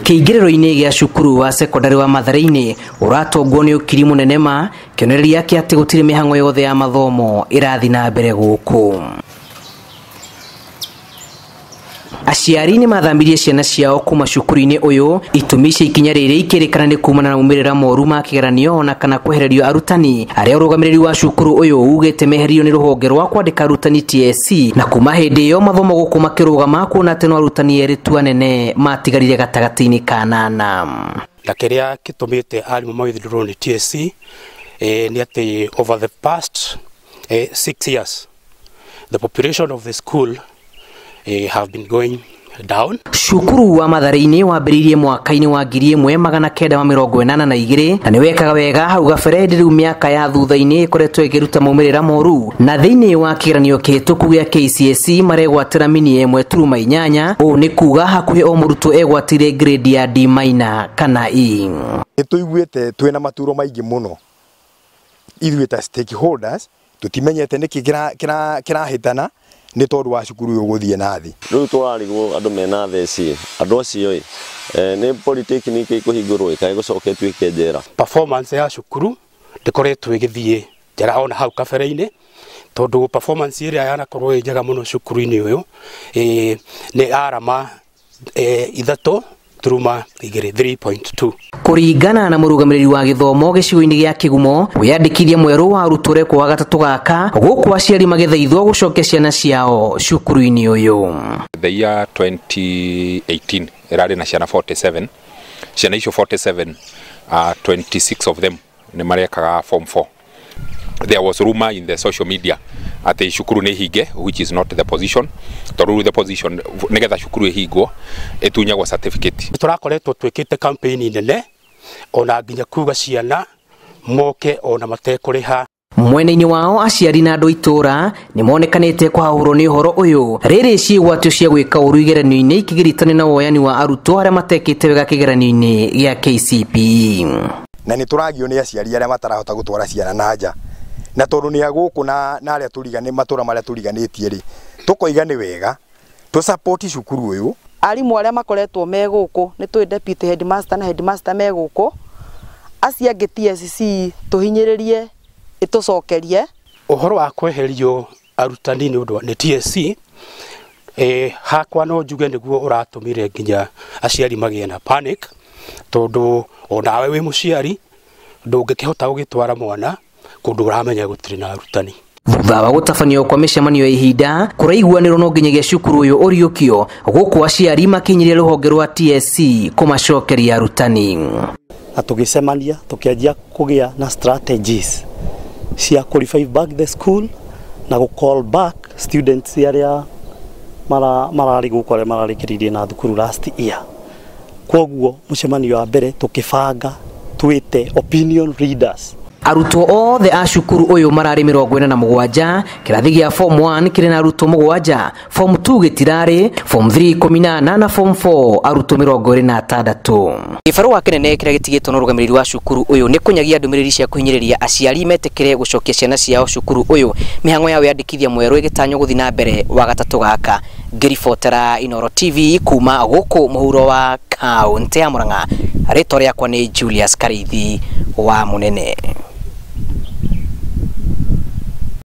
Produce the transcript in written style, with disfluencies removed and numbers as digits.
Kĩingĩrĩro-inĩ gĩa cukuru wa sekondari wa Mathare-inĩ ũratongwo nĩ ũkiri mũnene ma kĩonereria kĩ atĩ gũtirĩ mĩhang'o yothe ya mathomo ĩrathi na mbere gũkũ. Aciari nĩ mathambirie ciana ciao kuma cukuru-inĩ ũyũ, itũmi cia ikinya rĩrĩ ikĩrĩkana nĩ kumana na maumĩrĩra moru ma kĩgeranio na kana kwehererio arutani arĩa ũrũgamĩrĩri wa cukuru ũyũ ugĩte meherio nĩ rũhonge rwa kwandĩka arutani TSC, na kuma hĩndĩ ĩyo mathomo gũkũ makĩrũgama kuona atĩ no arutani erĩ tu anene matigarire gatagatĩ-inĩ ka nana. Na kĩrĩa gĩtũmĩte arimũ mawĩthirwo nĩ TSC nĩ atĩ over the past 6 years the population of the school have been going down. Cukuru wa Mathare-inĩ wambĩrĩirie mwaka-inĩ wa 1982 na nĩ wekaga wega hau gabere rĩu mĩaka ya thutha-inĩ ĩkoretwo ĩkĩruta maumĩrĩra moru, na thĩinĩ wa kĩgeranio kĩhĩtũku gĩa KCSE maregwatĩra mini 1.8, ũũ nĩ kuga hakuhĩ o mũrutwo egwatĩire grade ya D- kana E. Nĩtũiguĩte twĩna maturo maingĩ mũno ithuĩ ta stakeholders, tũtimenyete nĩkĩ kĩrahĩtana nĩ tondũ wa cukuru ũyũ gũthiĩ na thĩ. Rĩu tũrarigwo andũ mena theci, andũ acio nĩ polytechnic ĩkũhingũrwo ĩkae gũcoka ĩtuĩke njera. Performance ya cukuru ndĩkoretwo ĩgĩthiĩ njera ona hau kabere-inĩ, tondũ performance ĩrĩa yanakorwo ĩ njega mũno cukuru-inĩ ũyũ nĩ arama 3.2. Kũringana na mũrũgamĩrĩri wa gĩthomo gĩcigo-inĩ gĩa Kĩgumo, wĩyandĩkithia mwerũ wa arutwo ũrekwo wa gatatũ gaka gũkũ aciari magĩthaithwo gũcokia ciana ciao cukuru-inĩ ũyũ. The year 2018 ĩrarĩ na ciana 47. Ciana icio 47, 26 of them nĩ marekaga form 4. There was rumor in the social media ati cukuru nĩ hinge, which is not the position. Tondũ the position nĩgetha cukuru ĩhingwo ĩtunyagwo certificate. Tũrakoretwo twĩkĩte campaign nene ona nginya kuga ciana moke ona matekũrĩha. Mwena-inĩ wao aciari na andũ itũra nĩ monekanĩte kwahũrwo nĩ ũhoro ũyũ, rĩrĩ ciĩgwatio cia gwĩka ũru igeranio-inĩ ikĩgiritania na woyani wa arutwo arĩa matekĩte wega kĩgeranio-inĩ gĩa KCPE. Na nĩ tũragio nĩ aciari arĩa matarahota gũtwara ciana na nja, na tondũ nĩ agũkũ na arĩa tũriganĩtie matũra marĩa tũriganĩtie rĩ, tũkoiga nĩ wega tũ support cukuru ũyũ. Arimũ arĩa makoretwo me gũkũ nĩ tũĩ deputy headmaster na headmaster me gũkũ, acia angĩ TSC tũhinyĩrĩrie ĩtũcokerie. Ũhoro wa kweherio arutani nĩ ũndũ nĩ TSC hakwa no njuge nĩguo ũratũmire nginya aciari magĩe na panic, tondũ onawe wĩ mũciari ndũngĩkĩhota gũgĩtwara mwana kũndũ ũramenya gũtirĩ na arutani. Thutha wa gũtabanio kwa mĩcemanio ya ihinda, kũraiguanĩrwo no nginyagia cukuru ũyũ ũriũkio gũkũ aciari makinyĩrie rũhonge rwa TSC kũmacokeria arutani. Na tũgĩcemania tũkĩanjia kũgĩa na strategies cia revive back the school na call back students arĩa mararĩ gũkũ arĩa mararĩkĩrĩirie na thukuru last year. Kwoguo mũcemanio wa mbere tũkĩbanga twĩte opinion readers. Arutwo othe a cukuru ũyũ mararĩ 47, kĩrathi gĩa form 1 kĩrĩ na arutwo 7, form 2 gĩtirarĩ, form 3 18 na form 4 arutwo 26. Gĩbarũa kĩnene kĩrĩa gĩtigĩtwo na ũrũgamĩrĩri wa cukuru ũyũ nĩ kũnyagia ndũmĩrĩri cia kũhinyĩrĩria aciari metĩkĩre gũcokia ciana ciao cukuru ũyũ, mĩhang'o ya wĩyandĩkithia mwerũ ĩgĩtanywo gũthiĩ na mbere wa gatatũ gaka. Ngĩribotera Inooro TV kuma gũkũ mũhuro wa kaũntĩ ya Murang'a, rĩtwa rĩakwa nĩ Julius Karithi wa Munene.